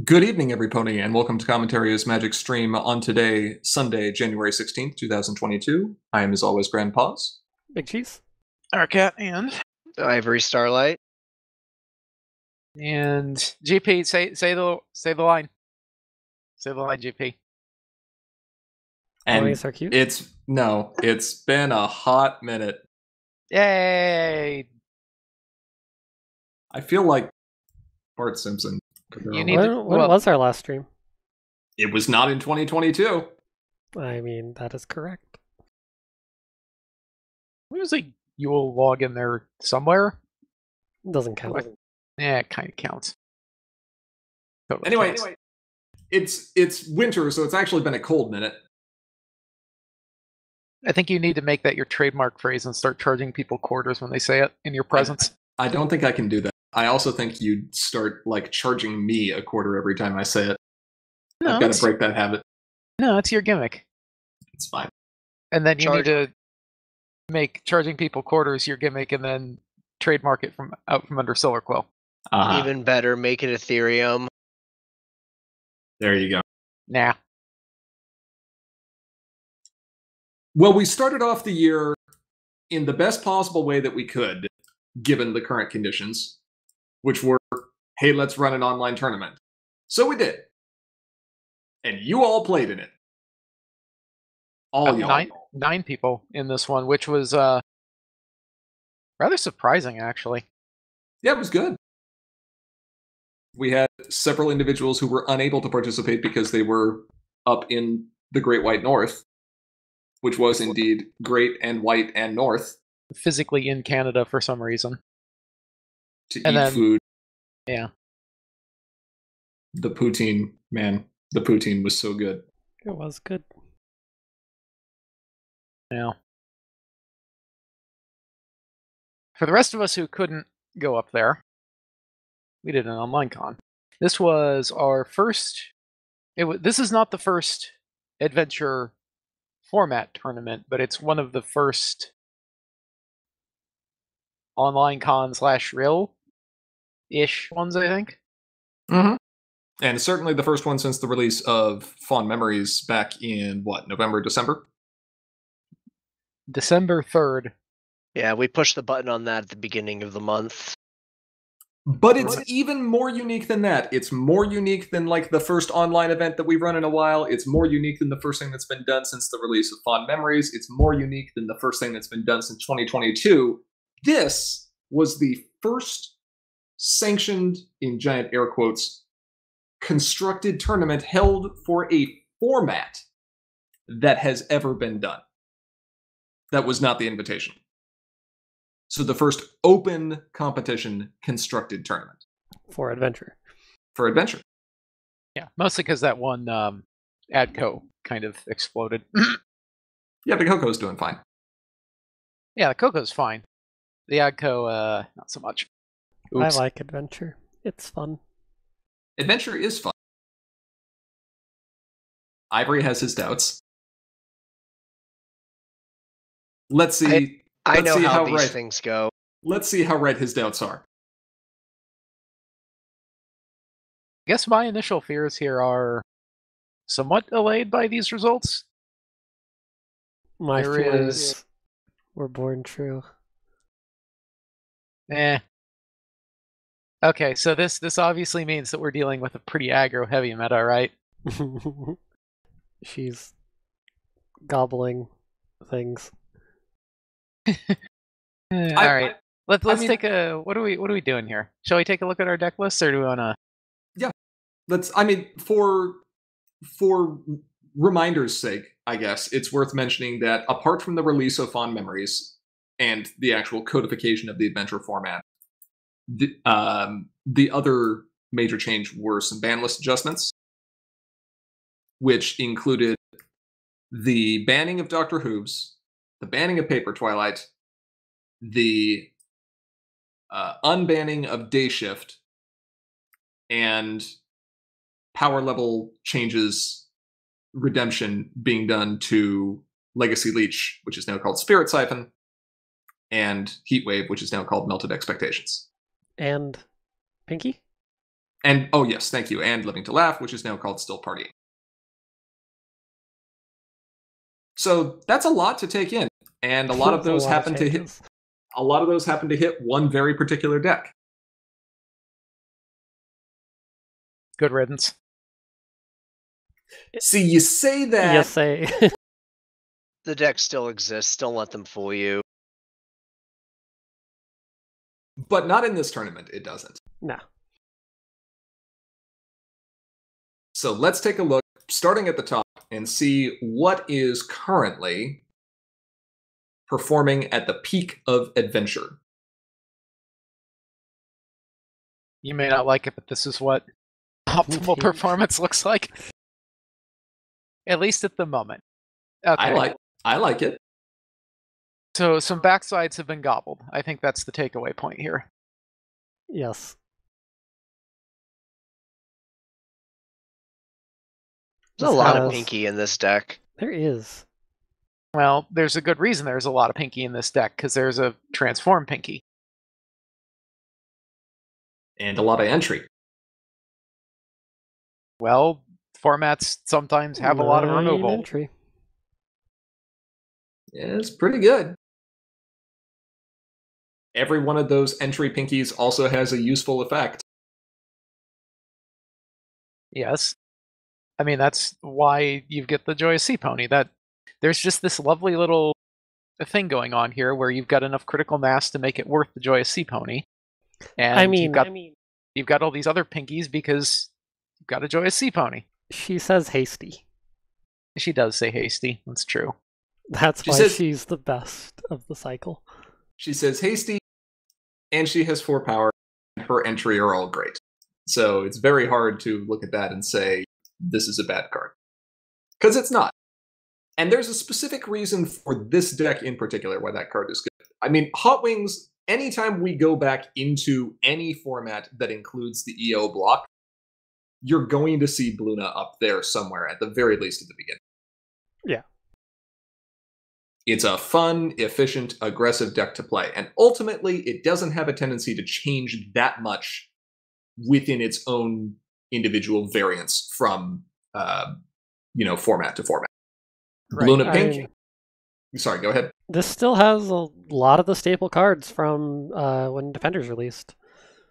Good evening, everypony, and welcome to Commentary's Magic Stream on today, Sunday, January 16th, 2022. I am, as always, Grandpaws. Big Cheese. Arcat and Ivory Starlight. GP. Say the line. Say the line, GP. And Ponies are cute. it's been a hot minute. Yay! I feel like Bart Simpson. You need When to- when well- was our last stream? It was not in 2022. I mean, that is correct. There's a Yule log in there somewhere. Doesn't count. Yeah, it kind of counts. Totally Anyway, counts. it's winter, so it's actually been a cold minute. I think you need to make that your trademark phrase and start charging people quarters when they say it in your presence. I don't think I can do that. I also think you'd start charging me a quarter every time I say it. I've got to break that habit. No, it's your gimmick. It's fine. And then you need to make charging people quarters your gimmick, and then trademark it from under Silver Quill. Even better, make it Ethereum. There you go. Nah. Well, we started off the year in the best possible way that we could, given the current conditions, which were, hey, let's run an online tournament. So we did. And you all played in it. All y'all. Nine people in this one, which was rather surprising, actually. Yeah, it was good. We had several individuals who were unable to participate because they were up in the Great White North, which was indeed Great and White and North. Physically in Canada for some reason. To eat food. Yeah. The poutine, man. The poutine was so good. It was good. Yeah. For the rest of us who couldn't go up there, we did an online con. This was our first. This is not the first adventure format tournament, but it's one of the first online con / real-ish ones, I think. Mm-hmm. And certainly the first one since the release of Fond Memories back in, November, December? December 3rd. Yeah, we pushed the button on that at the beginning of the month. But it's even more unique than that. It's more unique than, the first online event that we've run in a while. It's more unique than the first thing that's been done since the release of Fond Memories. It's more unique than the first thing that's been done since 2022. This was the first sanctioned, in giant air quotes, constructed tournament held for a format that has ever been done. That was not the invitation. So the first open competition constructed tournament. For adventure. For adventure. Yeah, mostly because that one ADCO kind of exploded. Yeah, but Coco's doing fine. Yeah, the Coco's fine. The ADCO, not so much. Oops. I like adventure. It's fun. Adventure is fun. Ivory has his doubts. Let's see. I know how these right, things go. Let's see how right his doubts are. I guess my initial fears here are somewhat allayed by these results. My There fears is- were born true. Okay, so this obviously means that we're dealing with a pretty aggro heavy meta, right? She's gobbling things. All right. Let's take a what are we doing here? Shall we take a look at our deck list, or do we want to? For reminder's sake, I guess it's worth mentioning that apart from the release of Fond Memories and the actual codification of the adventure format, the other major change were some ban list adjustments, which included the banning of Doctor Who's, the banning of Paper Twilight, the unbanning of Day Shift, and power level changes redemption being done to Legacy Leech, which is now called Spirit Siphon, and Heatwave, which is now called Melted Expectations. And Pinky? And, oh yes, thank you, and Living to Laugh, which is now called Still Partying. So that's a lot to take in, and a lot of That's a those lot of happen to hit. changes. A lot of those happen to hit one very particular deck. Good riddance. See, you say that, Yes, say. The deck still exists. Don't let them fool you. but not in this tournament. It doesn't. No. So let's take a look, starting at the top, and see what is currently performing at the peak of adventure. You may not like it, but this is what optimal Indeed. performance looks like. At least at the moment. Okay. I like it. So some backsides have been gobbled. I think that's the takeaway point here. Yes. There's a This lot of has- pinky in this deck. There is. Well, there's a good reason there's a lot of pinky in this deck, because there's a transform pinky. And a lot of entry. Well, formats sometimes have a lot of 9 removal. entry. Yeah, it's pretty good. Every one of those entry pinkies also has a useful effect. Yes. I mean, that's why you get the Joyous Sea Pony. That there's just this lovely little thing going on here where you've got enough critical mass to make it worth the Joyous Sea Pony. And I mean, you've got all these other pinkies because you've got a Joyous Sea Pony. she says hasty. She does say hasty. That's true. That's She why says- she's the best of the cycle. She says hasty, and she has 4 power, and her entry are all great. So it's very hard to look at that and say, this is a bad card. Because it's not. And there's a specific reason for this deck in particular why that card is good. I mean, Hot Wings, anytime we go back into any format that includes the EO block, you're going to see Bluna up there somewhere, at the very least at the beginning. Yeah. It's a fun, efficient, aggressive deck to play. And ultimately, it doesn't have a tendency to change that much within its own individual variants from, format to format. Right. Bluna I Pink. mean, Sorry, go ahead. this still has a lot of the staple cards from when Defenders released.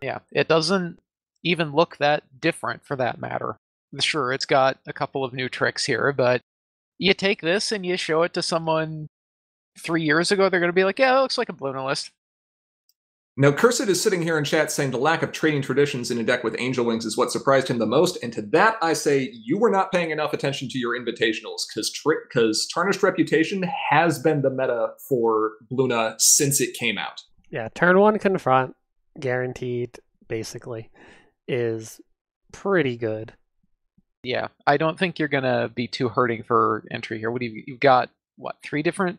Yeah. It doesn't even look that different for that matter. Sure, it's got a couple of new tricks here, but you take this and you show it to someone 3 years ago, they're going to be like, yeah, it looks like a Bluna list. Now, Cursed is sitting here in chat saying the lack of trading traditions in a deck with Angel Wings is what surprised him the most. And to that, I say you were not paying enough attention to your invitationals, because Tarnished Reputation has been the meta for Bluna since it came out. Yeah, turn 1 confront, guaranteed, basically, is pretty good. Yeah, I don't think you're going to be too hurting for entry here. You've got, 3 different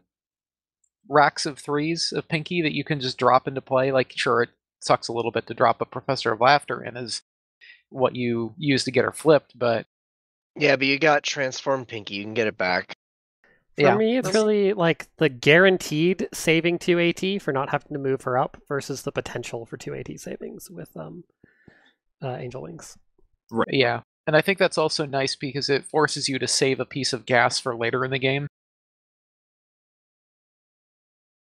racks of 3s of Pinky that you can just drop into play? Like, sure, it sucks a little bit to drop a Professor of Laughter in as what you use to get her flipped, but... Yeah, but you got Transform Pinky. You can get it back. For me, it's really like the guaranteed saving 2 AT for not having to move her up versus the potential for 2 AT savings with Angel Wings. Right. Yeah, and I think that's also nice because it forces you to save a piece of gas for later in the game.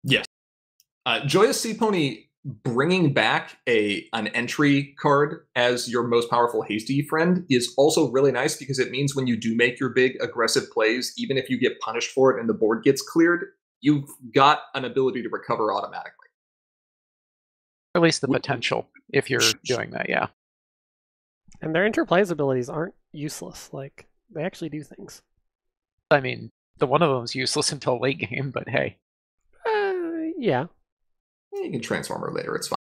Yes. Joyous Sea Pony bringing back an entry card as your most powerful hasty friend is also really nice because it means when you do make your big aggressive plays, even if you get punished for it and the board gets cleared, you've got an ability to recover automatically. Or at least the potential, if you're doing that, yeah. And their interplays abilities aren't useless. Like, they actually do things. I mean, the one of them's useless until late game, but hey. Yeah. You can transform her later, it's fine.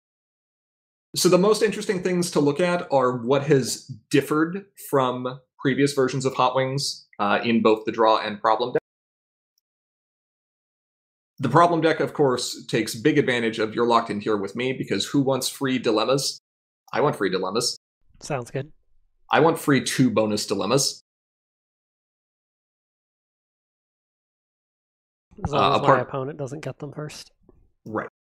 So the most interesting things to look at are what has differed from previous versions of Hot Wings in both the draw and problem deck. The problem deck, of course, takes big advantage of you're locked in here with me, because who wants free dilemmas? I want free dilemmas. Sounds good. I want free 2 bonus dilemmas. As long as my apart- opponent doesn't get them first. Right.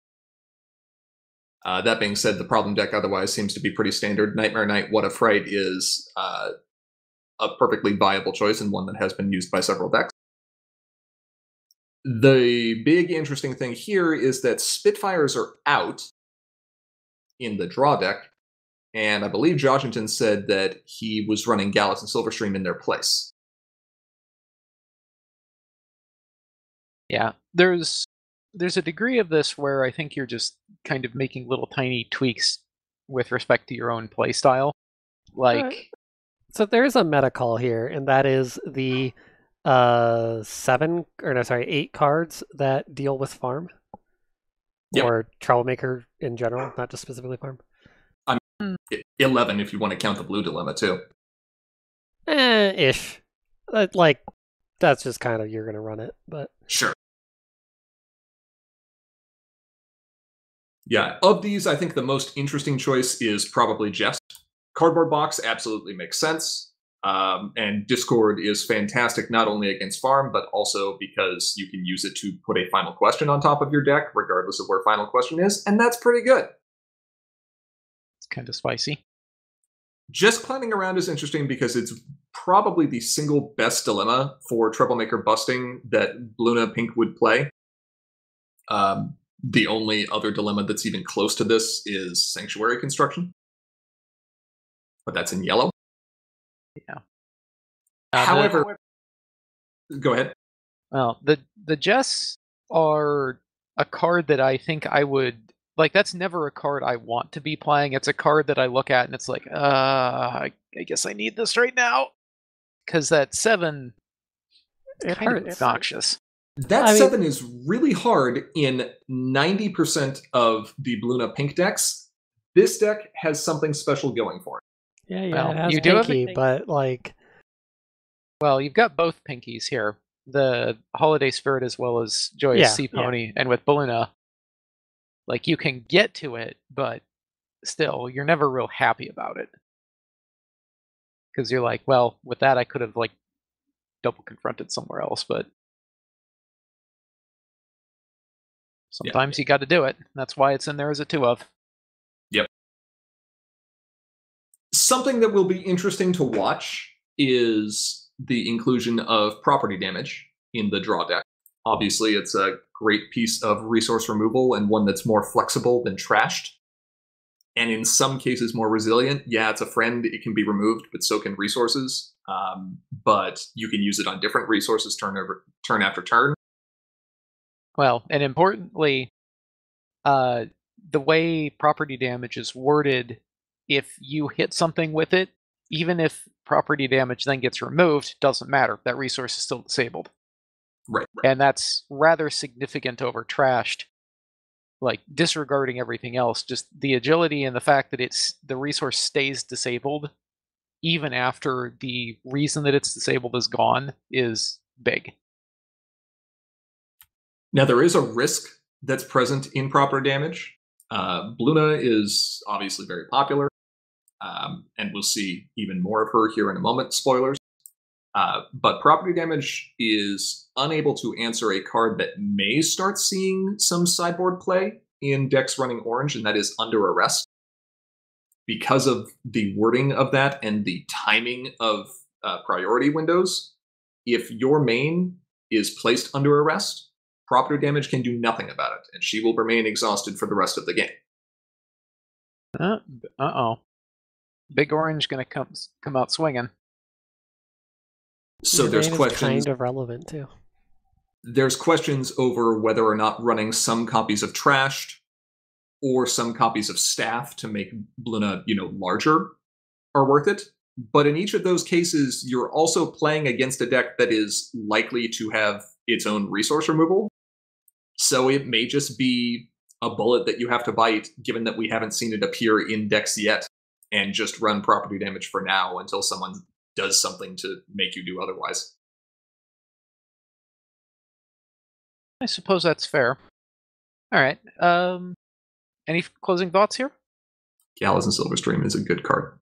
That being said, the problem deck otherwise seems to be pretty standard. Nightmare Knight, What a Fright is a perfectly viable choice and one that has been used by several decks. The big interesting thing here is that Spitfires are out in the draw deck, and I believe Jodgington said that he was running Gallus and Silverstream in their place. Yeah, there's a degree of this where I think you're just kind of making little tiny tweaks with respect to your own playstyle. Like, so there's a meta call here, and that is the 8 cards that deal with farm. Yep. Or Troublemaker in general, not just specifically farm. 11 if you want to count the blue dilemma too. Ish. Like, that's just kind of, you're going to run it, but... Sure. Yeah, of these, I think the most interesting choice is probably Jest. Cardboard Box absolutely makes sense. And Discord is fantastic not only against farm, but also because you can use it to put a final question on top of your deck, regardless of where final question is, and that's pretty good. It's kind of spicy. Just Clowning Around is interesting because it's probably the single best dilemma for Troublemaker busting that Luna Pink would play. The only other dilemma that's even close to this is Sanctuary Construction. But that's in yellow. Yeah. However, go ahead. Well, the Jess are a card that I think I would... Like, that's never a card I want to be playing. It's a card that I look at and it's like, I guess I need this right now. Because that 7 is kind of obnoxious. That 7 is really hard in 90% of the Luna Pink decks. This deck has something special going for it. Yeah, well, it has you Pinky, but like... Well, you've got both Pinkies here. The Holiday Spirit as well as Joyous Sea Pony. And with Baluna, like, you can get to it, but still, you're never real happy about it. Because you're like, well, with that I could have, like, double confronted somewhere else, but... Sometimes you got to do it. That's why it's in there as a 2 of. Yep. Something that will be interesting to watch is the inclusion of property damage in the draw deck. Obviously, it's a great piece of resource removal and one that's more flexible than trashed. And in some cases more resilient. Yeah, it's a friend. It can be removed, but so can resources. But you can use it on different resources turn after turn. Well, and importantly, the way property damage is worded, if you hit something with it, even if property damage then gets removed, doesn't matter. That resource is still disabled. Right. And that's rather significant over trashed. Like, disregarding everything else, just the agility and the fact that the resource stays disabled even after the reason that it's disabled is gone is big. Now, there is a risk that's present in proper damage. Luna is obviously very popular, and we'll see even more of her here in a moment. Spoilers. But property damage is unable to answer a card that may start seeing some sideboard play in decks running orange, and that is Under Arrest. Because of the wording of that and the timing of priority windows, if your main is placed under arrest, property damage can do nothing about it, and she will remain exhausted for the rest of the game. Uh-oh. Big Orange gonna come out swinging. So there's questions. Kind of relevant too. There's questions over whether or not running some copies of Trashed or some copies of Staff to make Luna, larger are worth it. But in each of those cases, you're also playing against a deck that is likely to have its own resource removal. So it may just be a bullet that you have to bite, given that we haven't seen it appear in decks yet, and just run property damage for now until someone does something to make you do otherwise. I suppose that's fair. All right. Any closing thoughts here? Gallus and Silverstream is a good card.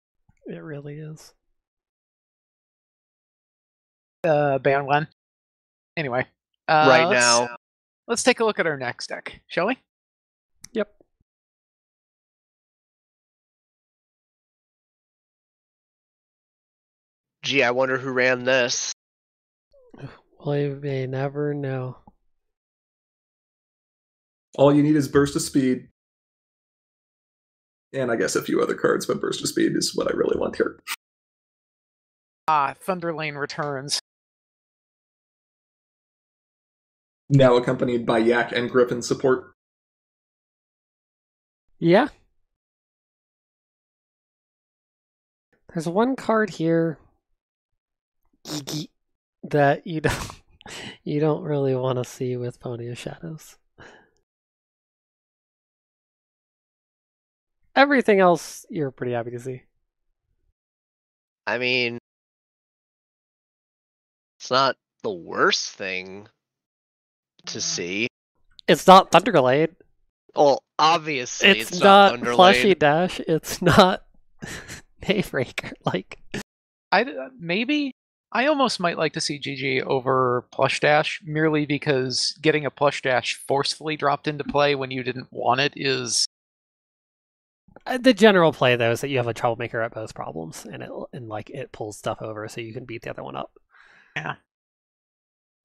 It really is. Ban one. Anyway. Right now. Let's take a look at our next deck, shall we? Yep. Gee, I wonder who ran this. We may never know. All you need is Burst of Speed. And I guess a few other cards, but Burst of Speed is what I really want here. Thunderlane returns. Now accompanied by Yak and Griffin support. Yeah. There's one card here that you don't really want to see with Pony of Shadows. Everything else you're pretty happy to see. I mean, it's not the worst thing to see. It's not Thunderglade. Well, obviously It's not Thunderlane. Fleshy Dash. It's not Daybreaker. Like, Maybe I almost might like to see GG over Plush Dash, merely because getting a Plush Dash forcefully dropped into play when you didn't want it is... the general play though is that you have a troublemaker at both problems, and it pulls stuff over so you can beat the other one up.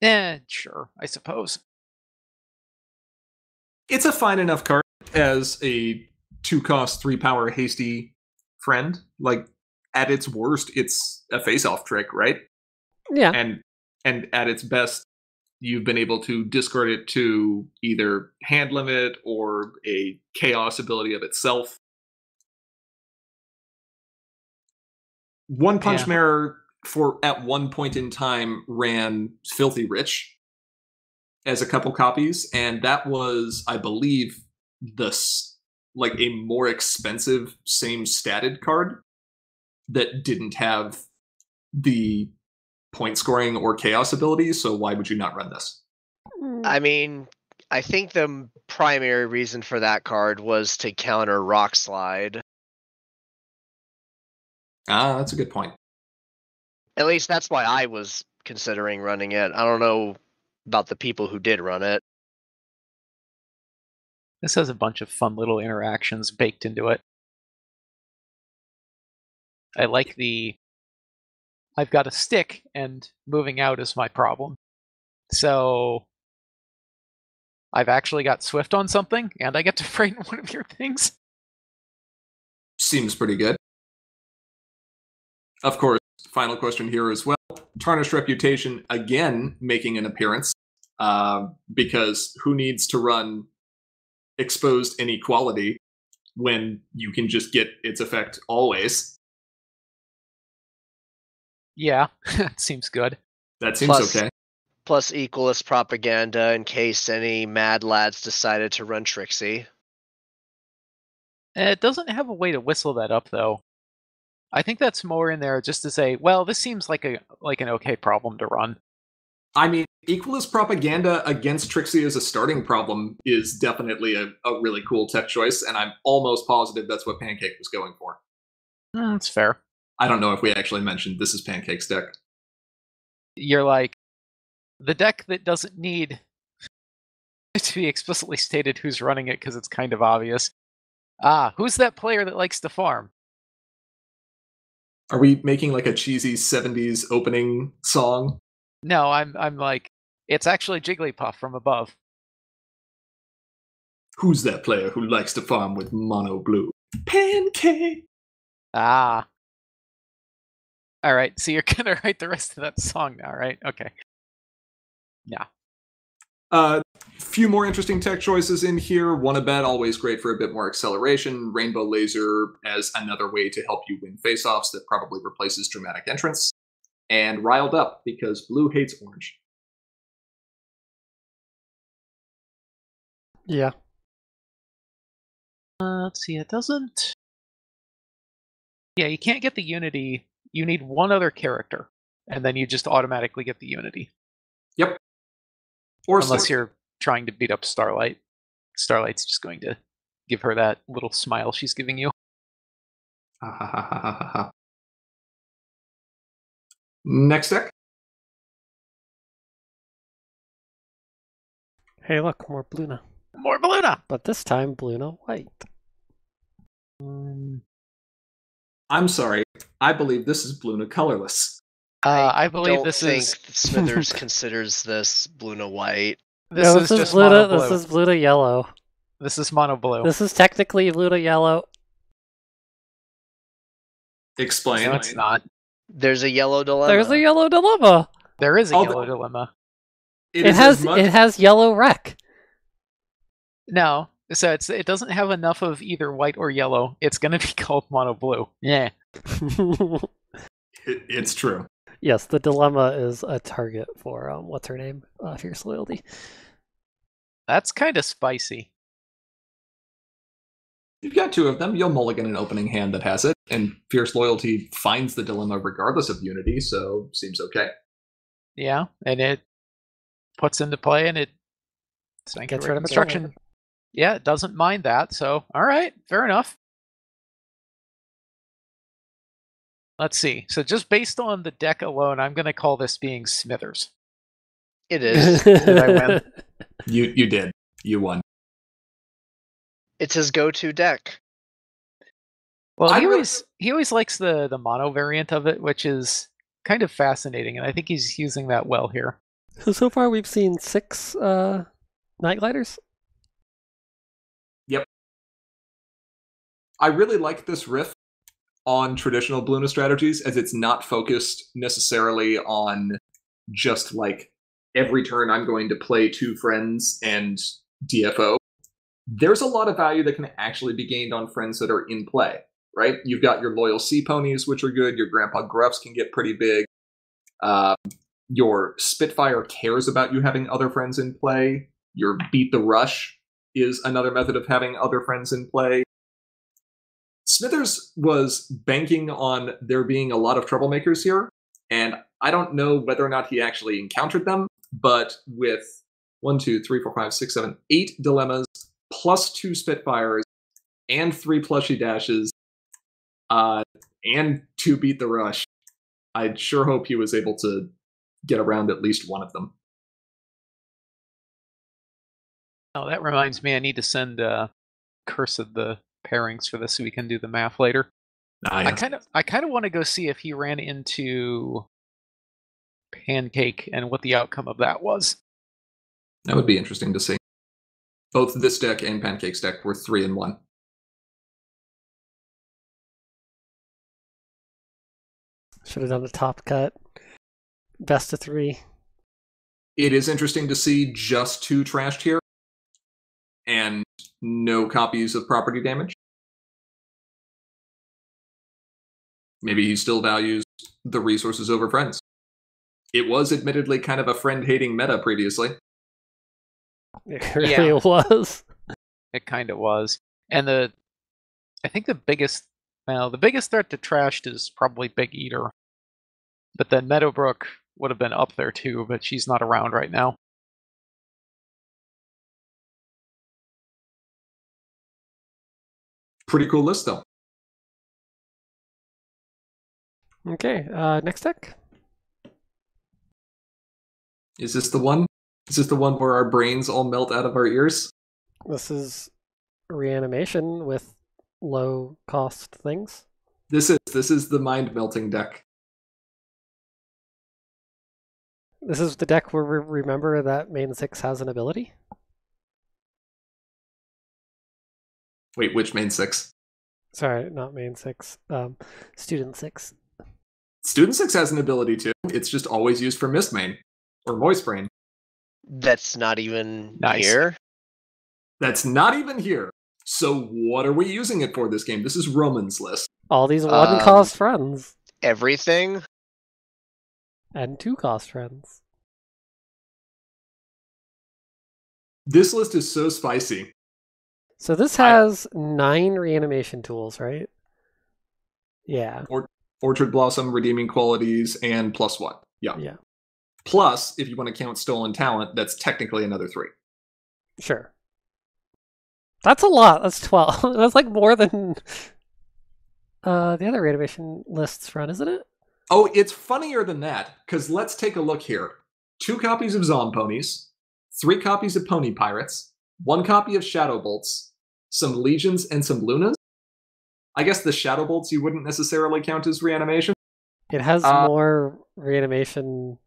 Yeah. Sure, I suppose. It's a fine enough card as a 2-cost, 3-power hasty friend. Like, at its worst, it's a face-off trick, right? Yeah. And at its best, you've been able to discard it to either hand limit or a chaos ability of itself. One Punch Mirror at one point in time ran Filthy Rich as a couple copies, and that was, I believe, a more expensive same statted card that didn't have the point scoring or chaos abilities, so why would you not run this? I mean, I think the primary reason for that card was to counter Rock Slide. That's a good point. At least that's why I was considering running it. I don't know about the people who did run it. This has a bunch of fun little interactions baked into it. I like I've got a stick, and moving out is my problem. So I've actually got Swift on something, and I get to frighten one of your things. Seems pretty good. Of course, final question here as well. Tarnished Reputation, again, making an appearance, because who needs to run Exposed Inequality when you can just get its effect always? Yeah, that seems good. That seems okay. Plus Equalist Propaganda in case any mad lads decided to run Trixie. It doesn't have a way to whistle that up, though. I think that's more in there just to say, well, this seems like an okay problem to run. I mean, Equalist Propaganda against Trixie as a starting problem is definitely a really cool tech choice, and I'm almost positive that's what Pancake was going for. That's fair. I don't know if we actually mentioned this is Pancake's deck. You're like, the deck that doesn't need to be explicitly stated who's running it because it's kind of obvious. Who's that player that likes to farm? Are we making like a cheesy 70s opening song? No, I'm like, it's actually Jigglypuff from above. Who's that player who likes to farm with mono blue? Pancake! All right, so you're gonna write the rest of that song now, right? Okay. Yeah. Few more interesting tech choices in here. Wanna Bet, always great for a bit more acceleration. Rainbow Laser as another way to help you win face-offs that probably replaces Dramatic Entrance. And Riled Up, because blue hates orange. Yeah. Let's see, it doesn't... Yeah, you can't get the Unity. You need one other character, and then you just automatically get the Unity. Yep. Or unless you're trying to beat up Starlight. Starlight's just going to give her that little smile she's giving you. Next deck. Hey, look, more Bluna. More Bluna! But this time, Bluna white. I'm sorry. I believe this is Bluna colorless. I believe don't this think is Smithers considers this blue to white. No, this is just mono blue. This is blue to yellow. This is mono blue. This is technically blue to yellow. Explain. No, it's not. There's a yellow dilemma. There's a yellow dilemma. There is a Oh, yellow dilemma. It is as much- it has yellow wreck. No, so it doesn't have enough of either white or yellow. It's going to be called mono blue. Yeah. It's true. Yes, the dilemma is a target for what's her name? Fierce Loyalty. That's kind of spicy. You've got two of them. You'll mulligan an opening hand that has it, and Fierce Loyalty finds the dilemma regardless of Unity, so seems okay. Yeah, and it puts into play and it Gets rid of construction. Yeah, it doesn't mind that, so all right, fair enough. Let's see. So just based on the deck alone, I'm going to call this being Smithers. It is. Did I win? You did. You won. It's his go-to deck. Well, I he really- always likes the mono variant of it, which is kind of fascinating, and I think he's using that well here. So far we've seen 6 Night Gliders. Yep. I really like this riff on traditional Bluna strategies, as it's not focused necessarily on just like every turn I'm going to play 2 friends and DFO. There's a lot of value that can actually be gained on friends that are in play, right? You've got your loyal sea ponies, which are good. Your Grandpa Gruffs can get pretty big. Your Spitfire cares about you having other friends in play. Your Beat the Rush is another method of having other friends in play. Smithers was banking on there being a lot of troublemakers here, and I don't know whether or not he actually encountered them, but with 1, 2, 3, 4, 5, 6, 7, 8 dilemmas, plus 2 Spitfires, and 3 plushie dashes, and 2 Beat the Rush, I sure hope he was able to get around at least one of them. Oh, that reminds me, I need to send Curse of the pairings for this so we can do the math later. I kind of want to go see if he ran into Pancake and what the outcome of that was. That would be interesting to see. Both this deck and Pancake's deck were 3-1. Should have done the top cut. Best of 3. It is interesting to see just 2 trashed here, and no copies of property damage. Maybe he still values the resources over friends. It was admittedly kind of a friend-hating meta previously. It really was. It kind of was. And I think the biggest threat to trashed is probably Big Eater. But then Meadowbrook would have been up there too, but she's not around right now. Pretty cool list, though. Okay, next deck. Is this the one? Is this the one where our brains all melt out of our ears? This is reanimation with low cost things. This is the mind-melting deck. This is the deck where we remember that main 6 has an ability. Wait, which main 6? Sorry, not main 6. Student 6. Student 6 has an ability too. It's just always used for Mist Main. Or Moist Brain. That's not even Nice. here. That's not even here. So what are we using it for this game? This is Roman's list. All these 1 cost friends. Everything. And 2 cost friends. This list is so spicy. So this has 9 reanimation tools, right? Yeah. Orchard Blossom, Redeeming Qualities, and +1. Yeah. Yeah. Plus, if you want to count Stolen Talent, that's technically another 3. Sure. That's a lot. That's 12. That's like more than the other reanimation lists run, isn't it? Oh, it's funnier than that, because let's take a look here. 2 copies of Zomponies, 3 copies of Pony Pirates, 1 copy of Shadow Bolts, some Legions, and some Lunas. I guess the Shadow Bolts you wouldn't necessarily count as reanimation. It has more reanimation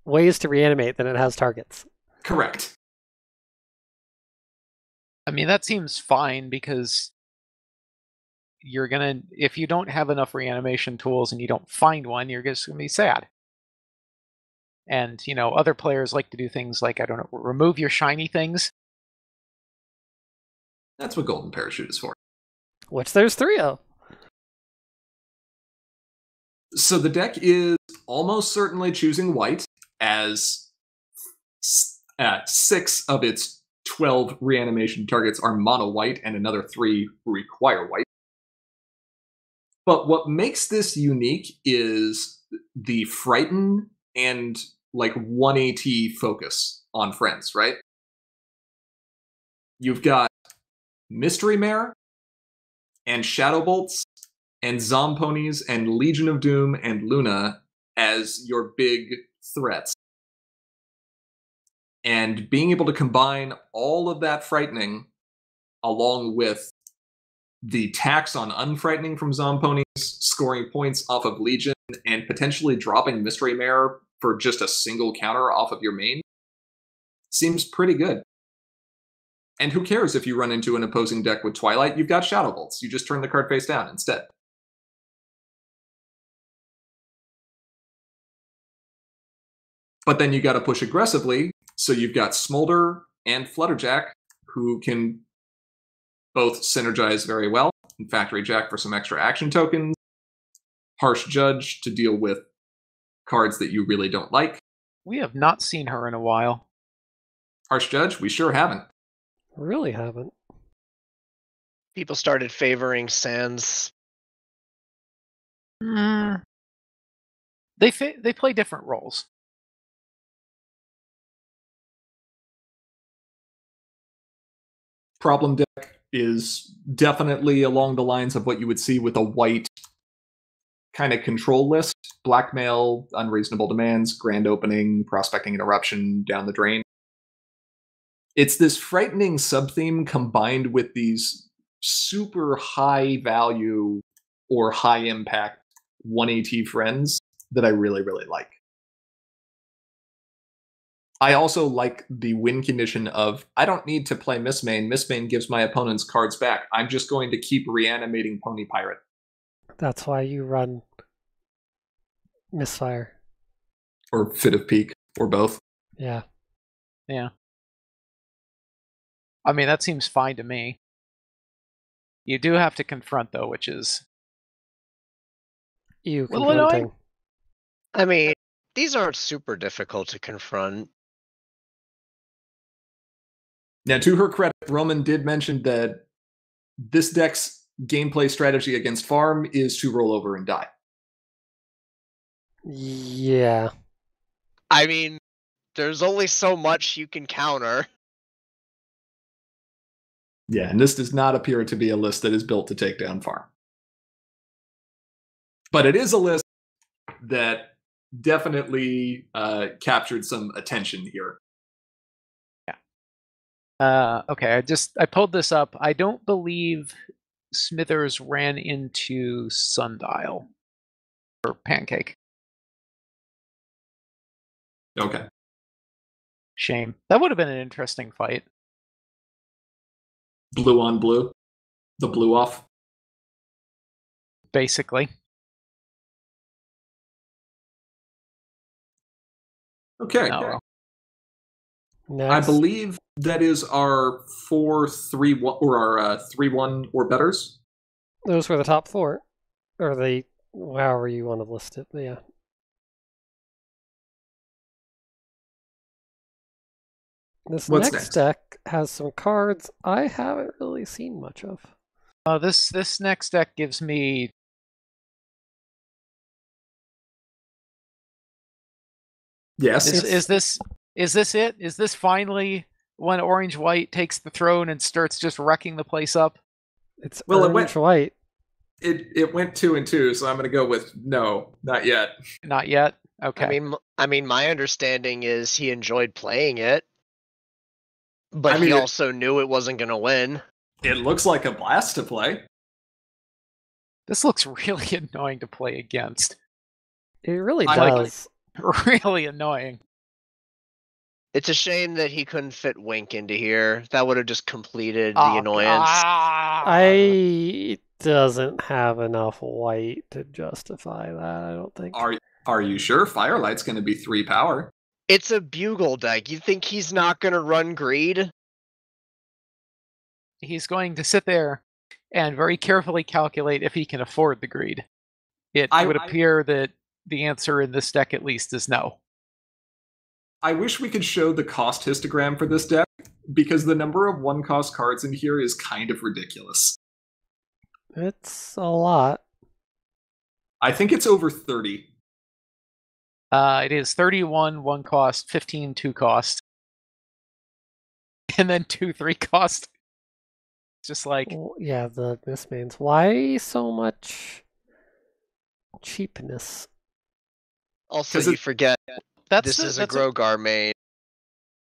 ways to reanimate than it has targets. Correct. I mean, that seems fine because if you don't have enough reanimation tools and you don't find one, you're just gonna be sad. And, other players like to do things like, I don't know, remove your shiny things. That's what Golden Parachute is for. Which there's 3 of. So the deck is almost certainly choosing white, as 6 of its 12 reanimation targets are mono white, and another 3 require white. But what makes this unique is the Frighten and 1 AT focus on friends, right? You've got Mystery Mare and Shadow Bolts and Zomponies and Legion of Doom and Luna as your big threats. And being able to combine all of that frightening along with the tax on unfrightening from Zomponies, scoring points off of Legion, and potentially dropping Mystery Mare for just a single counter off of your main seems pretty good. And who cares if you run into an opposing deck with Twilight? You've got Shadow Bolts. You just turn the card face down instead. But then you got to push aggressively, so you've got Smolder and Flutterjack, who can both synergize very well, and Factory Jack for some extra action tokens, Harsh Judge to deal with cards that you really don't like. We have not seen her in a while. Harsh Judge? We sure haven't. Really haven't. People started favoring Sans. They play different roles. Problem deck is definitely along the lines of what you would see with a white kind of control list. Blackmail, Unreasonable Demands, Grand Opening, Prospecting Interruption, Down the Drain. It's this frightening sub-theme combined with these super high value or high impact 1 AT friends that I really, really like. I also like the win condition of, I don't need to play Mistmane. Mistmane gives my opponents cards back. I'm just going to keep reanimating Pony Pirate. That's why you run Misfire. Or Fit of Peak, or both. Yeah. Yeah. I mean, that seems fine to me. You do have to confront, though, which is... You Well, confronting. I mean, these aren't super difficult to confront. Now, to her credit, Roman did mention that this deck's gameplay strategy against farm is to roll over and die. Yeah. I mean, there's only so much you can counter. Yeah, and this does not appear to be a list that is built to take down farm. But it is a list that definitely captured some attention here. Okay, I pulled this up. I don't believe Smithers ran into Sundial or Pancake. Okay. Shame. That would have been an interesting fight. Blue on blue. The blue off. Basically. Okay. Oh. Next. I believe that is our 4-3-1 or our 3-1 or betters. Those were the top 4. Or the however you want to list it, yeah. This What's next next? deck has some cards I haven't really seen much of. This next deck gives me... Yes. Is this it? Is this finally when Orange White takes the throne and starts just wrecking the place up? It's Well, orange white. It went 2 and 2, so I'm going to go with no, not yet. Not yet. Okay. I mean, my understanding is he enjoyed playing it, but I mean, he also knew it wasn't going to win. It looks like a blast to play. This looks really annoying to play against. It really I like does. Really annoying. It's a shame that he couldn't fit Wink into here. That would have just completed the annoyance. I doesn't have enough white to justify that, I don't think. Are you sure? Firelight's going to be 3 power. It's a bugle deck. You think he's not going to run greed? He's going to sit there and very carefully calculate if he can afford the greed. It would appear that the answer in this deck, at least, is no. I wish we could show the cost histogram for this deck, because the number of 1-cost cards in here is kind of ridiculous. It's a lot. I think it's over 30. It is 31 1 cost, 15 2 cost, and then 2 3 cost. Just like, well, yeah, this means why so much cheapness? Also, you forget this is a Grogar main.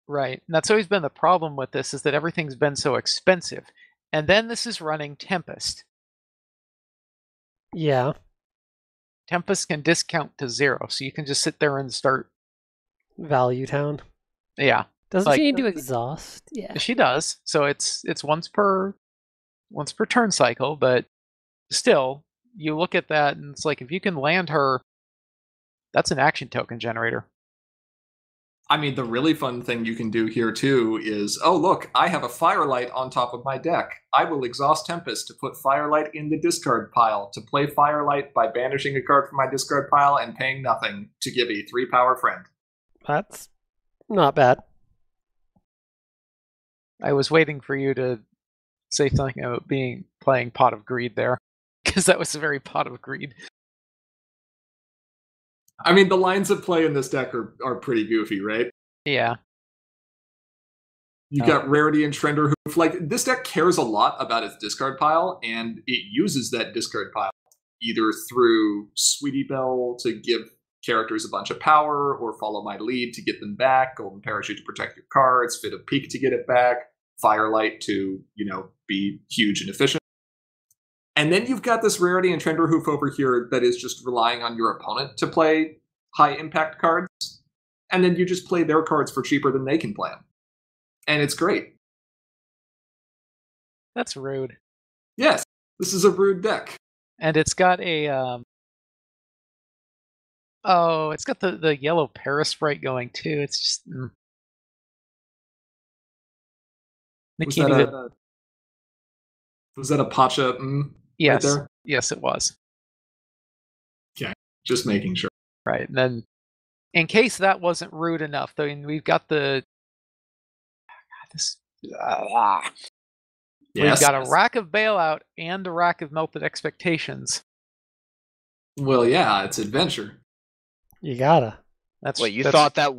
Right. And that's always been the problem with this, is that everything's been so expensive. And then this is running Tempest. Yeah. Tempest can discount to 0, so you can just sit there and start Value Town. Yeah. Doesn't she need to exhaust? Yeah. She does. So it's once per turn cycle, but still, you look at that and it's like, if you can land her, that's an action token generator. I mean, the really fun thing you can do here too is, oh look, I have a Firelight on top of my deck. I will exhaust Tempest to put Firelight in the discard pile, to play Firelight by banishing a card from my discard pile and paying nothing to give a 3-power friend. That's not bad. I was waiting for you to say something about playing Pot of Greed there, because that was a very Pot of Greed. I mean, the lines of play in this deck are pretty goofy, right? Yeah. You got Rarity and Trender Hoof. Like, this deck cares a lot about its discard pile, and it uses that discard pile either through Sweetie Belle to give characters a bunch of power, or Follow My Lead to get them back, Golden Parachute to protect your cards, Fit of Peak to get it back, Firelight to, be huge and efficient. And then you've got this Rarity and Trender Hoof over here that is just relying on your opponent to play high-impact cards, and then you just play their cards for cheaper than they can play them. And it's great. That's rude. Yes, this is a rude deck. And it's got a... it's got the yellow Parasprite going, too. It's just... Was that a Pacha? Yes. Right there? Yes, it was. Okay, just making sure. Right, and then in case that wasn't rude enough, though, we've got the... We've got a Rack of Bailout and a Rack of Melted Expectations. Well, yeah, it's adventure. You gotta. Wait, you thought that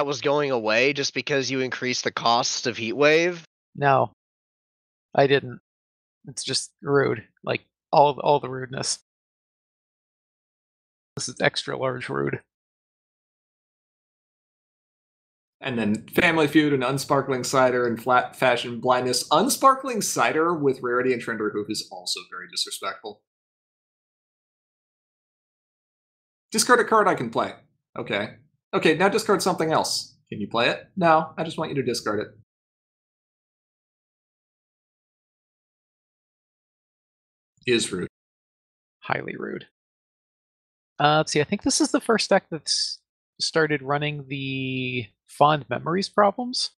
was going away just because you increased the cost of Heatwave? No, I didn't. It's just rude, like all the rudeness. This is extra large rude. And then Family Feud and Unsparkling Cider and Flat Fashion Blindness. Unsparkling Cider with Rarity and Trender Hoof is also very disrespectful. Discard a card I can play. Okay. Okay, now discard something else. Can you play it? No, I just want you to discard it. Is rude. Highly rude. Let's see, I think this is the first deck that's started running the Fond Memories problems.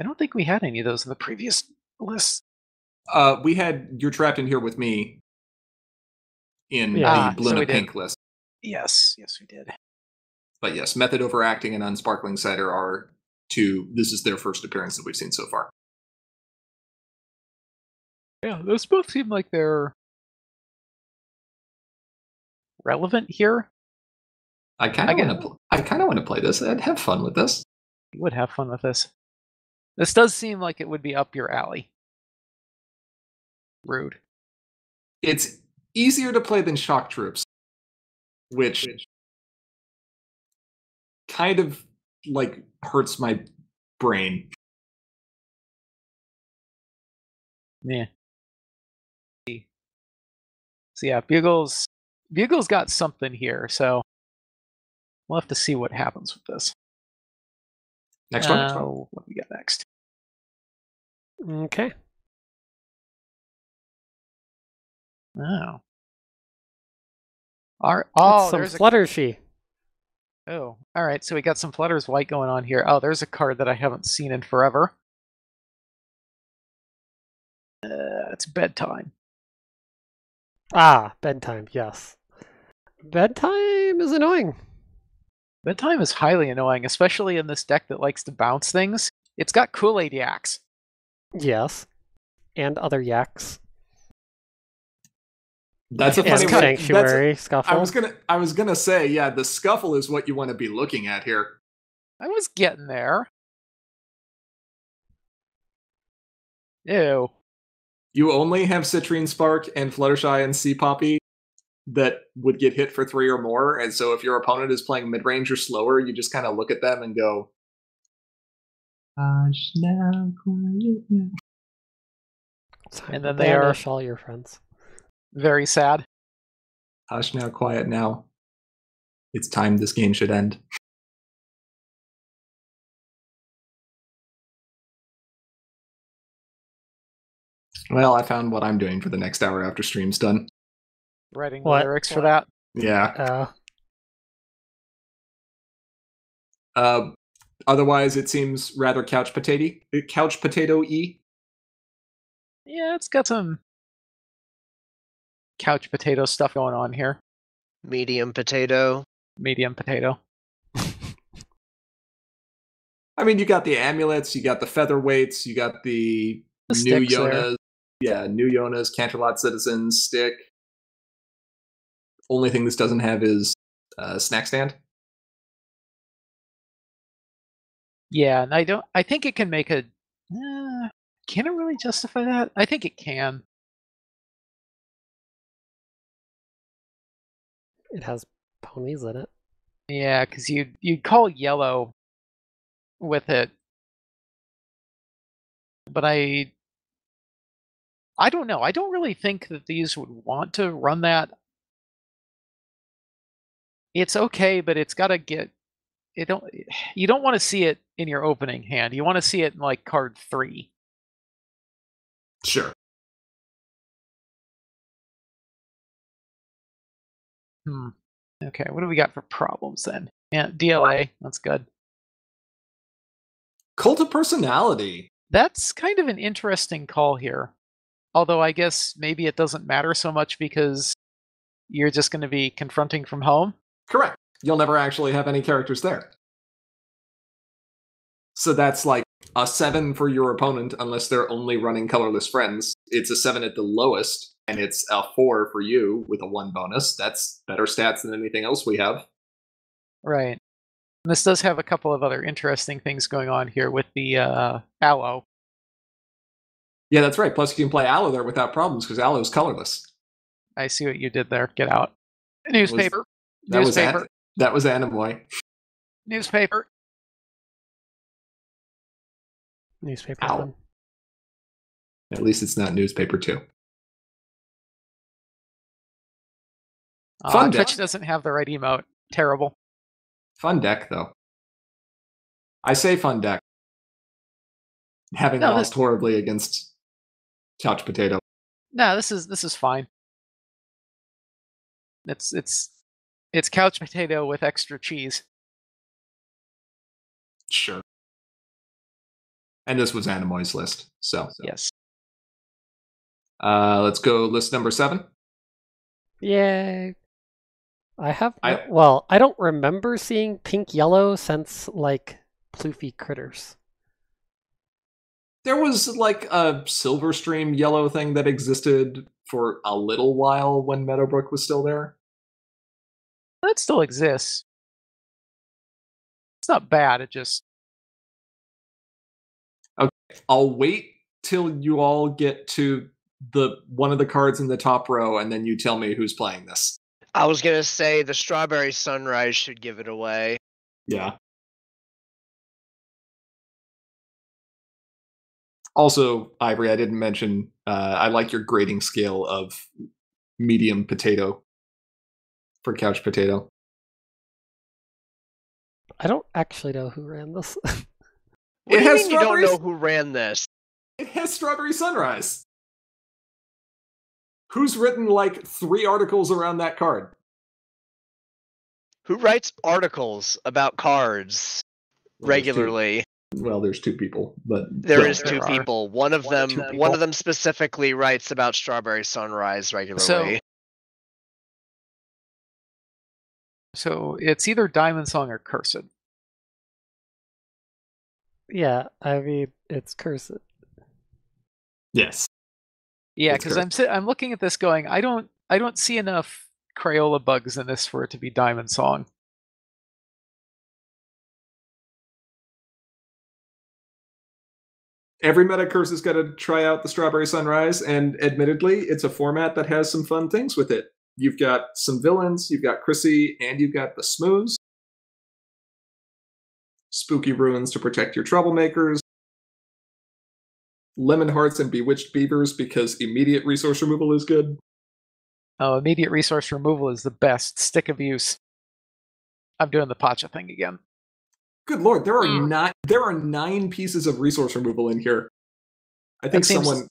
I don't think we had any of those in the previous list. We had You're Trapped in Here with Me in the blue and pink list. Yes, we did. But yes, Method Overacting and Unsparkling Cider are two. This is their first appearance that we've seen so far. Yeah, those both seem like they're relevant here. I kind of want to play this. I'd have fun with this. You would have fun with this. This does seem like it would be up your alley. Rude. It's easier to play than Shock Troops, which kind of like hurts my brain. Yeah. So yeah, Bugles Bugle's got something here, so we'll have to see what happens with this. Next one. What do we got next? Okay. Oh. Some there's Fluttershy. Oh, all right. So we got some Flutters White going on here. Oh, there's a card that I haven't seen in forever. It's Bedtime. Ah, Bedtime, yes. Bedtime is annoying. Bedtime is highly annoying, especially in this deck that likes to bounce things. It's got Kool-Aid Yaks. Yes. And other yaks. That's a funny and way. Sanctuary, Scuffle. I was gonna say, yeah, the Scuffle is what you want to be looking at here. I was getting there. Ew. You only have Citrine Spark and Fluttershy and Sea Poppy that would get hit for 3 or more, and so if your opponent is playing mid-range or slower, you just kind of look at them and go, "Hush now, quiet now." And then they are banish all your friends. very sad. Hush now, quiet now. It's time this game should end. Well, I found what I'm doing for the next hour after stream's done. Writing What? lyrics for that. Yeah. Otherwise, it seems rather couch potato-y. Yeah, it's got some couch potato stuff going on here. Medium potato. Medium potato. I mean, you got the amulets, you got the featherweights, you got the new sticks there. Yonas. Yeah, new Yonas, Canterlot Citizens, stick. Only thing this doesn't have is snack stand. Yeah, and I think it can make a. Can it really justify that? I think it can. It has ponies in it. Yeah, because you'd call yellow with it, but I don't know. I don't really think that these would want to run that. It's okay, but it's got to get. You don't want to see it in your opening hand. You want to see it in like card 3. Sure. Okay, what do we got for problems then? Yeah, DLA. That's good. Cult of Personality. That's kind of an interesting call here. Although I guess maybe it doesn't matter so much because you're just going to be confronting from home. Correct. You'll never actually have any characters there. So that's like a 7 for your opponent unless they're only running colorless friends. It's a 7 at the lowest, and it's a 4 for you with a 1 bonus. That's better stats than anything else we have. Right. And this does have a couple of other interesting things going on here with the Aloe. Yeah, that's right. Plus, you can play Aloe there without problems because Aloe is colorless. I see what you did there. Get out. Newspaper. That Newspaper. was Anemoy. Newspaper. Newspaper. Ow. At least it's not newspaper too. Fun Twitch deck. doesn't have the right emote. Terrible. Fun deck, though. I say fun deck. Having lost horribly against Couch Potato. No, this is fine. It's Couch Potato with extra cheese. Sure. And this was Anemoy's list, so. Yes. Let's go list number 7. Yay. I don't remember seeing pink yellow since like Ploofy Critters. There was like a Silverstream yellow thing that existed for a little while when Meadowbrook was still there. That still exists. It's not bad, it just... Okay, I'll wait till you all get to the one of the cards in the top row, and then you tell me who's playing this. I was gonna say the Strawberry Sunrise should give it away. Yeah. Also, Ivory, I didn't mention, I like your grading scale of medium potato. for Couch Potato. I don't actually know who ran this. What It do you has mean you don't strawberries. know who ran this? It has Strawberry Sunrise. Who's written like 3 articles around that card? Who writes articles about cards Well, there's 2. regularly? Well, there's 2 people, but There well, is 2 are. people. One of them, two one people. of them specifically writes about Strawberry Sunrise regularly. So it's either Diamond Song or Cursed. Yeah, I mean, it's Cursed. yes. Yeah, It's because I'm looking at this going, I don't see enough Crayola bugs in this for it to be Diamond Song. Every meta curse has got to try out the Strawberry Sunrise, and admittedly, it's a format that has some fun things with it. You've got some villains, you've got Chrissy, and you've got the Smooths. Spooky Ruins to protect your troublemakers. Lemon Hearts and Bewitched Beavers because immediate resource removal is good. Oh, immediate resource removal is the best. Stick of use. I'm doing the Pacha thing again. Good lord, there are 9 pieces of resource removal in here. I think seems- someone.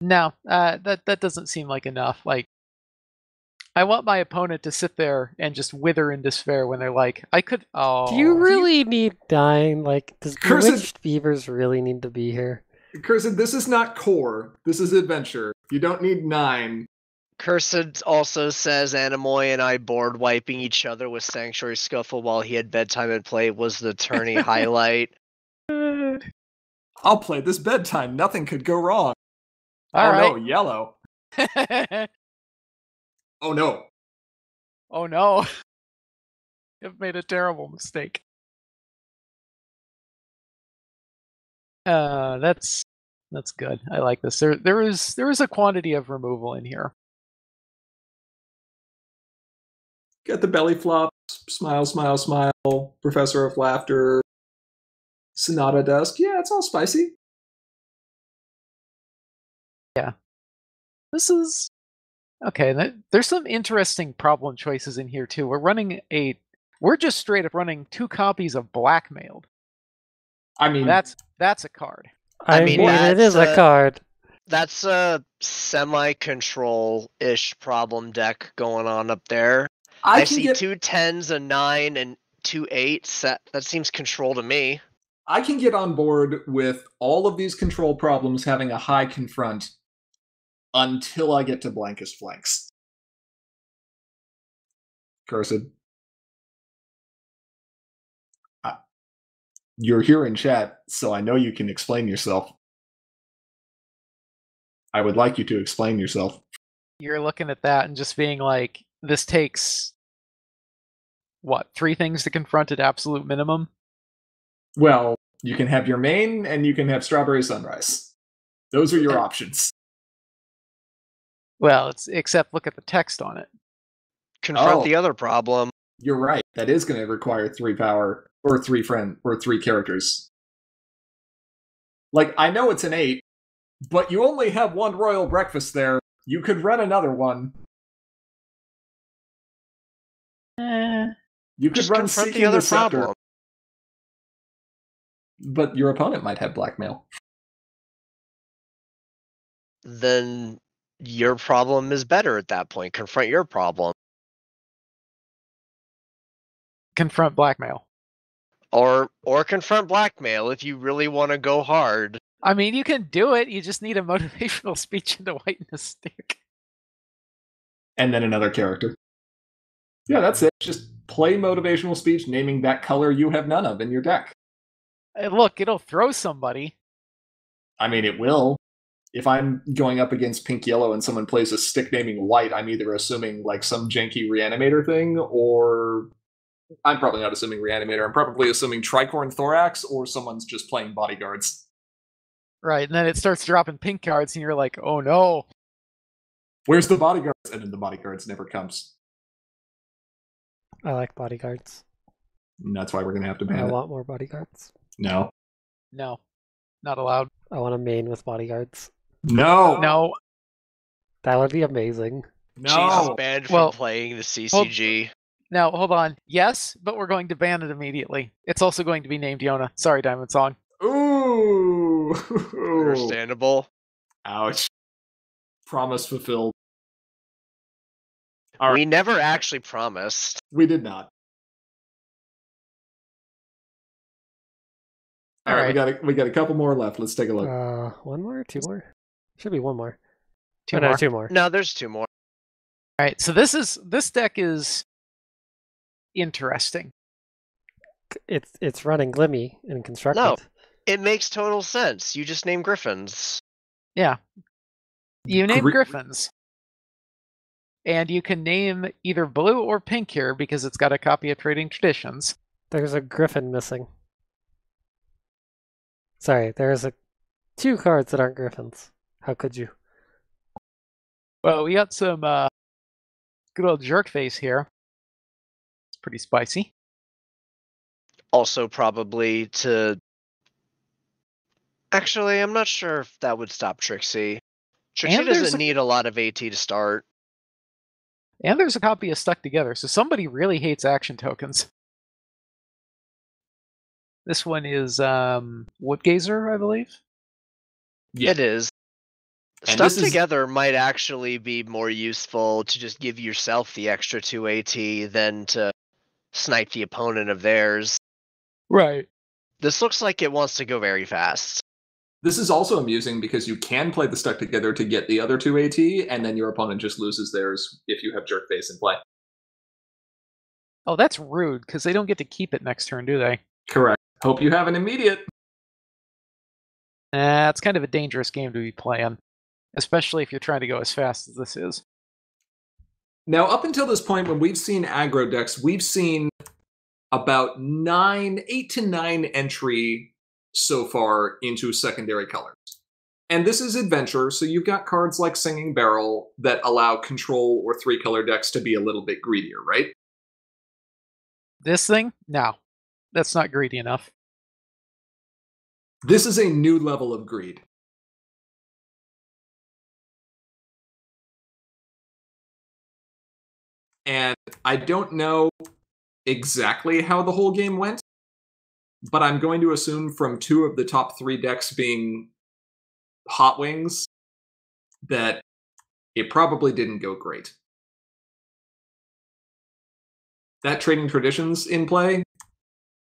No, that doesn't seem like enough. Like, I want my opponent to sit there and just wither in despair when they're like, I could. Oh, Do you really need 9? Like, does Cursed- Bewitched Beavers really need to be here? Cursed, this is not core. This is adventure. You don't need 9. Cursed also says Animoy and I board wiping each other with Sanctuary Scuffle while he had bedtime and play was the tourney highlight. I'll play this bedtime. Nothing could go wrong. All no, right. yellow. Oh no. Oh no. You've made a terrible mistake. That's good. I like this. There is a quantity of removal in here. Got the belly flop, smile, smile, smile, Professor of Laughter, Sonata Dusk. Yeah, it's all spicy. This is okay. There's some interesting problem choices in here too. We're just straight up running 2 copies of Blackmailed. I mean, That's a card. I mean, mean, it is a that's, card. That's a semi-control-ish problem deck going on up there. I see 2 10s, a 9, and 2 8s. That seems control to me. I can get on board with all of these control problems having a high confront until I get to Blankest Flanks. Cursed. You're here in chat, so I know you can explain yourself. I would like you to explain yourself. You're looking at that and just being like, this takes what, 3 things to confront at absolute minimum? Well, you can have your main and you can have Strawberry Sunrise. Those are your options. Well, except look at the text on it. Confront the other problem. You're right. That is going to require 3 power or 3 or 3 characters. Like, I know it's an 8, but you only have 1 Royal Breakfast there. You could run another one. You could Just run confront Seeking the other Scepter, problem. but your opponent might have blackmail. Then your problem is better at that point. Confront your problem. Confront Blackmail. Or confront blackmail if you really want to go hard. I mean, you can do it. You just need a motivational speech and a whiteness stick. And then another character. Yeah, that's it. Just play motivational speech naming that color you have none of in your deck. Look, it'll throw somebody. I mean, it will. If I'm going up against pink yellow and someone plays a stick naming white, I'm either assuming like some janky reanimator thing, or I'm probably not assuming reanimator. I'm probably assuming tricorn thorax, or someone's just playing bodyguards. Right, and then it starts dropping pink cards, and you're like, oh no. Where's the bodyguards? And then the bodyguards never comes. I like bodyguards. And that's why we're going to have to I ban it. want more bodyguards. No. No, not allowed. I want a main with bodyguards. No! No. That would be amazing. Jesus, No. banned from Well, playing the CCG. Now, hold on. Yes, but we're going to ban it immediately. It's also going to be named Yona. Sorry, Diamond Song. Ooh. Understandable. Ouch. Promise fulfilled. We never actually promised. We did not. All right, we got a couple more left. Let's take a look. One more, two more. Should be one more. Two No, more. 2 more. No, there's 2 more. All right, so this deck is interesting. It's running Glimmy and constructed. No, it makes total sense. You just name Griffins. Yeah. You name Griffins. And you can name either blue or pink here because it's got a copy of Trading Traditions. There's a Griffin missing. Sorry, there's 2 cards that aren't Griffins. How could you? Well, we got some good old Jerkface here. It's pretty spicy. Also, probably to... Actually, I'm not sure if that would stop Trixie. Trixie doesn't need a lot of AT to start. And there's a copy of Stuck Together, so somebody really hates action tokens. This one is Woodgazer, I believe. Yeah. It is. And Stuck Together might actually be more useful to just give yourself the extra 2 AT than to snipe the opponent of theirs. Right. This looks like it wants to go very fast. This is also amusing because you can play the Stuck Together to get the other 2 AT, and then your opponent just loses theirs if you have Jerkface in play. Oh, that's rude, because they don't get to keep it next turn, do they? Correct. Hope you have an immediate. It's kind of a dangerous game to be playing, especially if you're trying to go as fast as this is. Now, up until this point, when we've seen aggro decks, we've seen about 8 to 9 entry so far into secondary colors. And this is Adventure, so you've got cards like Singing Barrel that allow control or 3-color decks to be a little bit greedier, right? This thing? No. That's not greedy enough. This is a new level of greed. And I don't know exactly how the whole game went, but I'm going to assume from 2 of the top 3 decks being Hot Wings that it probably didn't go great. That Trading Traditions in play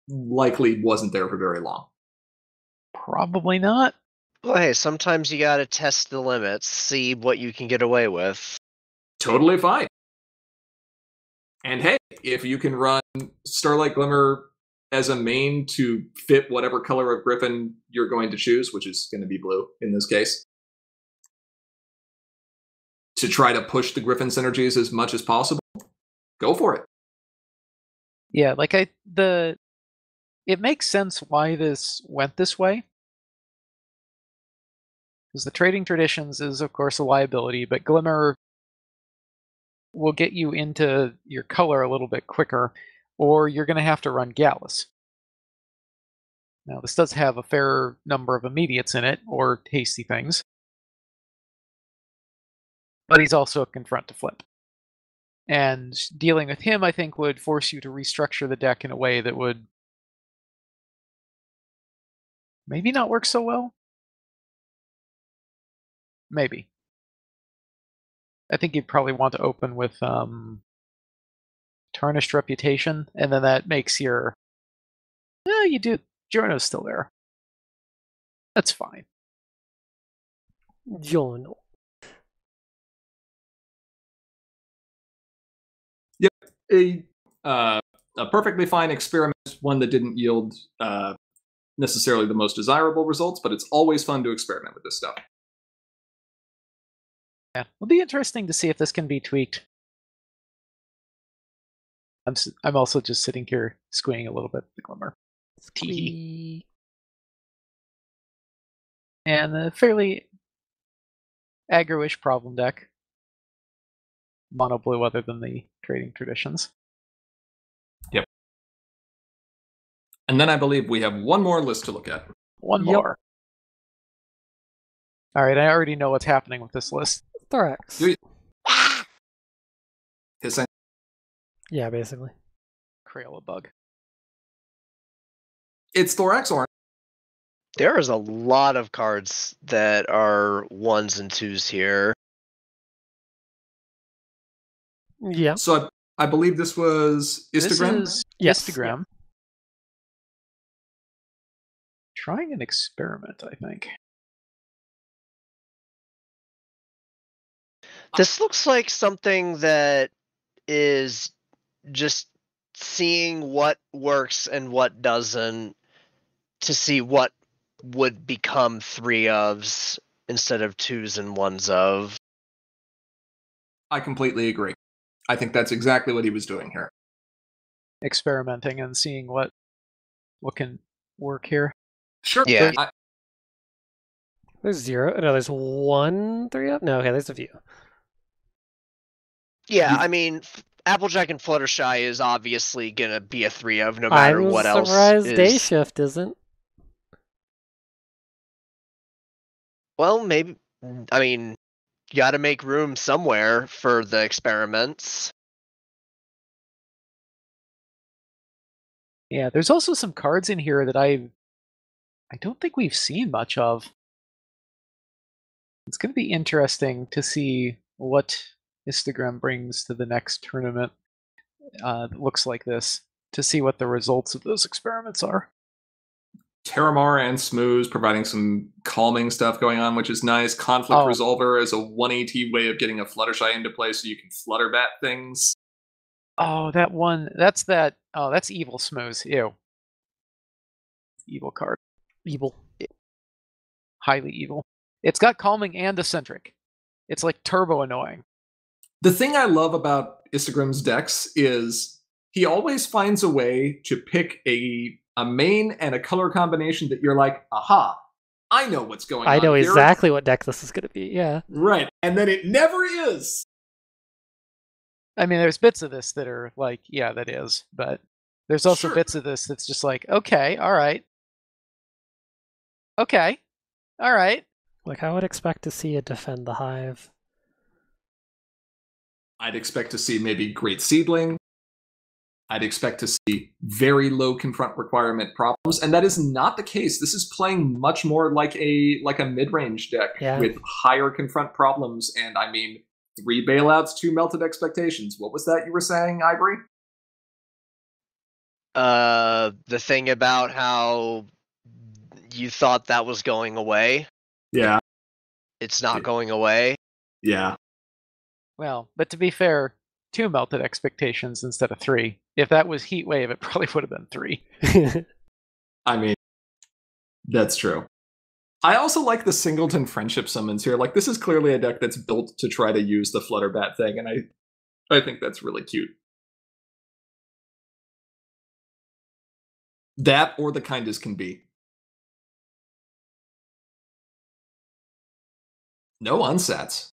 likely wasn't there for very long. Probably not. Well, hey, sometimes you gotta test the limits, see what you can get away with. Totally fine. And hey, if you can run Starlight Glimmer as a main to fit whatever color of Griffin you're going to choose, which is going to be blue in this case, to try to push the Griffin synergies as much as possible, go for it. Yeah, like it makes sense why this went this way. Because the Trading Traditions is, of course, a liability, but Glimmer will get you into your color a little bit quicker, or you're going to have to run Gallus. Now, this does have a fair number of immediates in it, or hasty things. But he's also a Confront to flip. And dealing with him, I think, would force you to restructure the deck in a way that would maybe not work so well. Maybe. I think you'd probably want to open with Tarnished Reputation, and then that makes your... Yeah, you do. Giorno's still there. That's fine. Giorno. Yep. A perfectly fine experiment, one that didn't yield necessarily the most desirable results, but it's always fun to experiment with this stuff. Yeah, it'll be interesting to see if this can be tweaked. I'm also just sitting here squeeing a little bit at the Glimmer. Tee. And a fairly aggro-ish problem deck. Mono blue other than the Trading Traditions. Yep. And then I believe we have one more list to look at. One more. Alright, I already know what's happening with this list. Thorax. Hissing. Yeah, basically. Crayola bug. It's Thorax Orange. There is a lot of cards that are 1s and 2s here. Yeah. So I believe this was Instagram. This is Yes. Instagram. Trying an experiment, I think. This looks like something that is just seeing what works and what doesn't to see what would become 3 ofs instead of 2s and 1s of. I completely agree. I think that's exactly what he was doing here. Experimenting and seeing what can work here. Sure. Yeah. There's 0. No, there's 1 3 up. No, okay, there's a few. Yeah, I mean, Applejack and Fluttershy is obviously gonna be a 3 of no matter what else. I'm surprised Day Shift isn't. Well, maybe. I mean, you got to make room somewhere for the experiments. Yeah, there's also some cards in here that I don't think we've seen much of. It's going to be interesting to see what Instagram brings to the next tournament that looks like this, to see what the results of those experiments are. Terramar and Smooze providing some calming stuff going on, which is nice. Conflict Resolver is a 180 way of getting a Fluttershy into play so you can Flutterbat things. Oh, that one. That's that. Oh, that's evil Smooze. Ew. Evil card. Evil. Highly evil. It's got calming and eccentric. It's like turbo annoying. The thing I love about Instagram's decks is he always finds a way to pick a main and a color combination that you're like, aha, I know what's going on. I know here. exactly what deck this is going to be, yeah. Right. And then it never is. I mean, there's bits of this that are like, yeah, that is. But there's also bits of this that's just like, okay, all right. Okay, all right. Like, I would expect to see it defend the Hive. I'd expect to see maybe Great Seedling. I'd expect to see very low confront requirement problems, and that is not the case. This is playing much more like a mid-range deck with higher confront problems, and I mean 3 bailouts, 2 melted expectations. What was that you were saying, Ivory? The thing about how you thought that was going away. Yeah. It's not going away. Yeah. Well, but to be fair, 2 melted expectations instead of 3. If that was Heatwave, it probably would have been 3. I mean, that's true. I also like the Singleton Friendship summons here. Like, this is clearly a deck that's built to try to use the Flutterbat thing, and I think that's really cute. That or the Kind as Can Be. No unsats.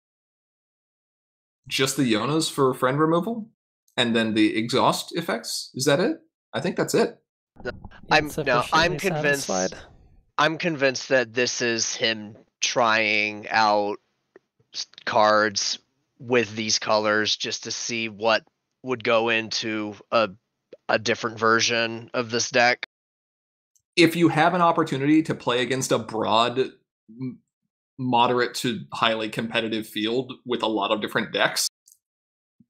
Just the Yonas for friend removal? And then the exhaust effects? Is that it? I think that's it. I'm convinced. I'm convinced that this is him trying out cards with these colors just to see what would go into a different version of this deck. If you have an opportunity to play against a broad, moderate to highly competitive field with a lot of different decks,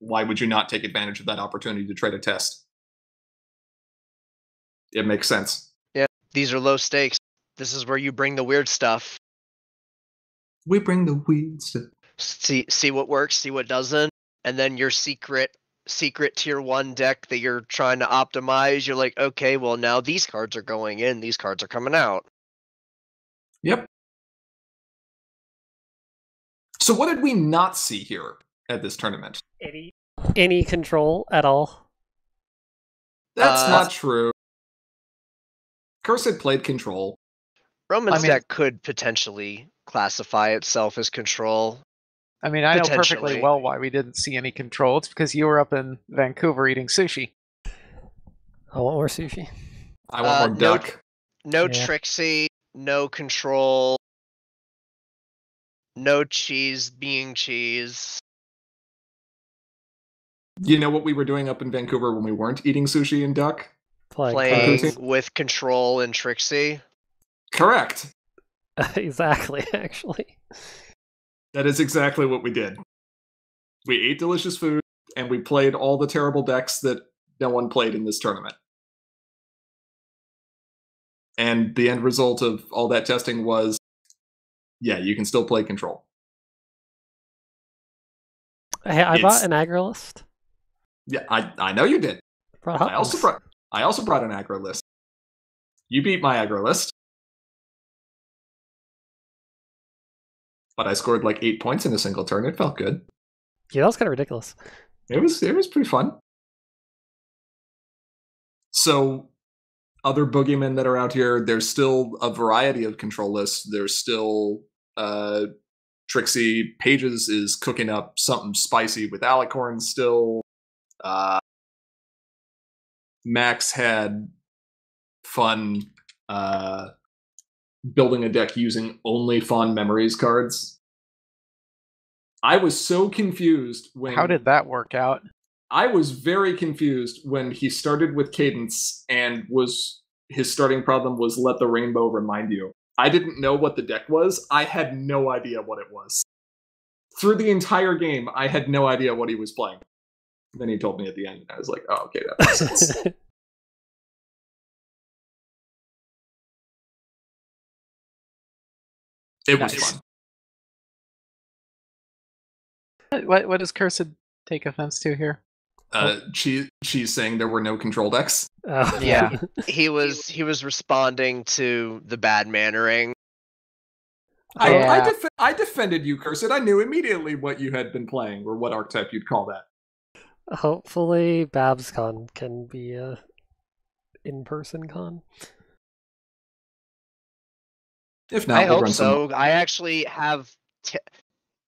why would you not take advantage of that opportunity to try to test? It makes sense. Yeah, these are low stakes. This is where you bring the weird stuff. We bring the weird stuff. See what works, see what doesn't, and then your secret tier 1 deck that you're trying to optimize, you're like, okay, well now these cards are going in, these cards are coming out. Yep. So what did we not see here at this tournament? Any control at all? That's not true. Cursed played control. Roman's deck could potentially classify itself as control. I mean, I know perfectly well why we didn't see any control. It's because you were up in Vancouver eating sushi. I want more sushi. I want more duck. No Trixie, no control, no cheese being cheese. You know what we were doing up in Vancouver when we weren't eating sushi and duck? Playing with Control and Trixie. Correct. Exactly, actually. That is exactly what we did. We ate delicious food, and we played all the terrible decks that no one played in this tournament. And the end result of all that testing was, yeah, you can still play Control. Hey, I bought an aggro list. Yeah, I know you did. I also brought an aggro list. You beat my aggro list. But I scored like 8 points in a single turn. It felt good. Yeah, that was kind of ridiculous. It was pretty fun. So, other boogeymen that are out here, there's still a variety of control lists. There's still Trixie Pages is cooking up something spicy with Alicorn still. Max had fun building a deck using only Fond Memories cards. I was so confused when... How did that work out? I was very confused when he started with Cadence and his starting problem was Let the Rainbow Remind You. I didn't know what the deck was. I had no idea what it was. Through the entire game, I had no idea what he was playing. Then he told me at the end, and I was like, oh, okay, that makes sense. It was fun. What does Cursed take offense to here? She's saying there were no control decks. Oh. Yeah, he was responding to the bad mannering. I defended you, Cursed. I knew immediately what you had been playing, or what archetype you'd call that. Hopefully, BabsCon can be a in-person con. If not, I hope so. I actually have.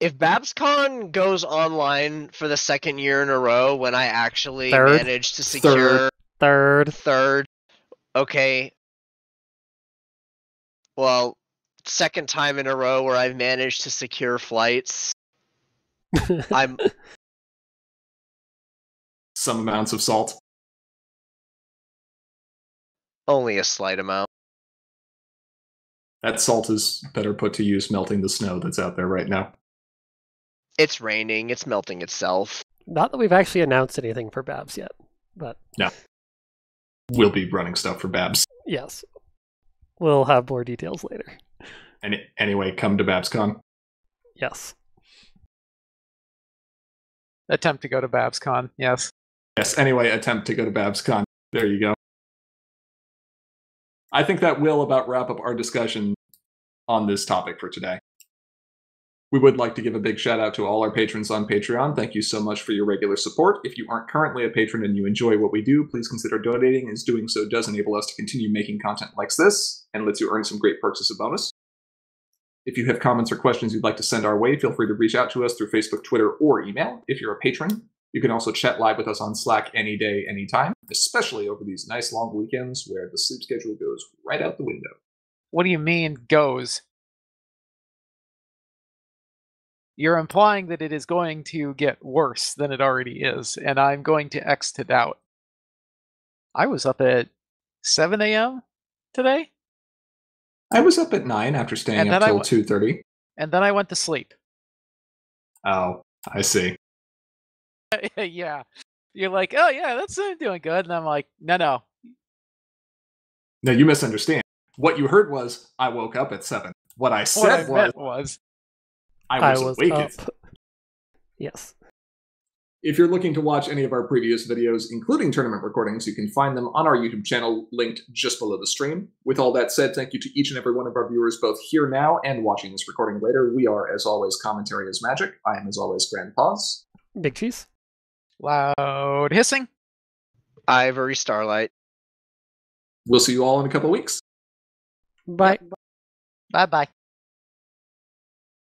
If BabsCon goes online for the second year in a row, when I actually manage to secure third, okay. Well, second time in a row where I've managed to secure flights. I'm some amounts of salt. Only a slight amount. That salt is better put to use melting the snow that's out there right now. It's raining. It's melting itself. Not that we've actually announced anything for Babs yet, but... No. We'll be running stuff for Babs. Yes. We'll have more details later. Anyway, come to BabsCon. Yes. Attempt to go to BabsCon, yes. Yes, anyway, attempt to go to BabsCon. There you go. I think that will about wrap up our discussion on this topic for today. We would like to give a big shout out to all our patrons on Patreon. Thank you so much for your regular support. If you aren't currently a patron and you enjoy what we do, please consider donating, as doing so does enable us to continue making content like this and lets you earn some great perks as a bonus. If you have comments or questions you'd like to send our way, feel free to reach out to us through Facebook, Twitter, or email. If you're a patron, you can also chat live with us on Slack any day, anytime, especially over these nice long weekends where the sleep schedule goes right out the window. What do you mean, goes? You're implying that it is going to get worse than it already is, and I'm going to X to doubt. I was up at 7 a.m. today? I was up at 9 after staying up till 2:30. And then I went to sleep. Oh, I see. Yeah. You're like, oh yeah, that's doing good. And I'm like, no. No, you misunderstand. What you heard was, I woke up at 7. What I said was I was awake up. Yes. If you're looking to watch any of our previous videos, including tournament recordings, you can find them on our YouTube channel, linked just below the stream. With all that said, thank you to each and every one of our viewers, both here now and watching this recording later. We are, as always, Commentary is Magic. I am, as always, Grand Pause. Big Cheese. Loud Hissing. Ivory Starlight. We'll see you all in a couple weeks. Bye. Bye-bye.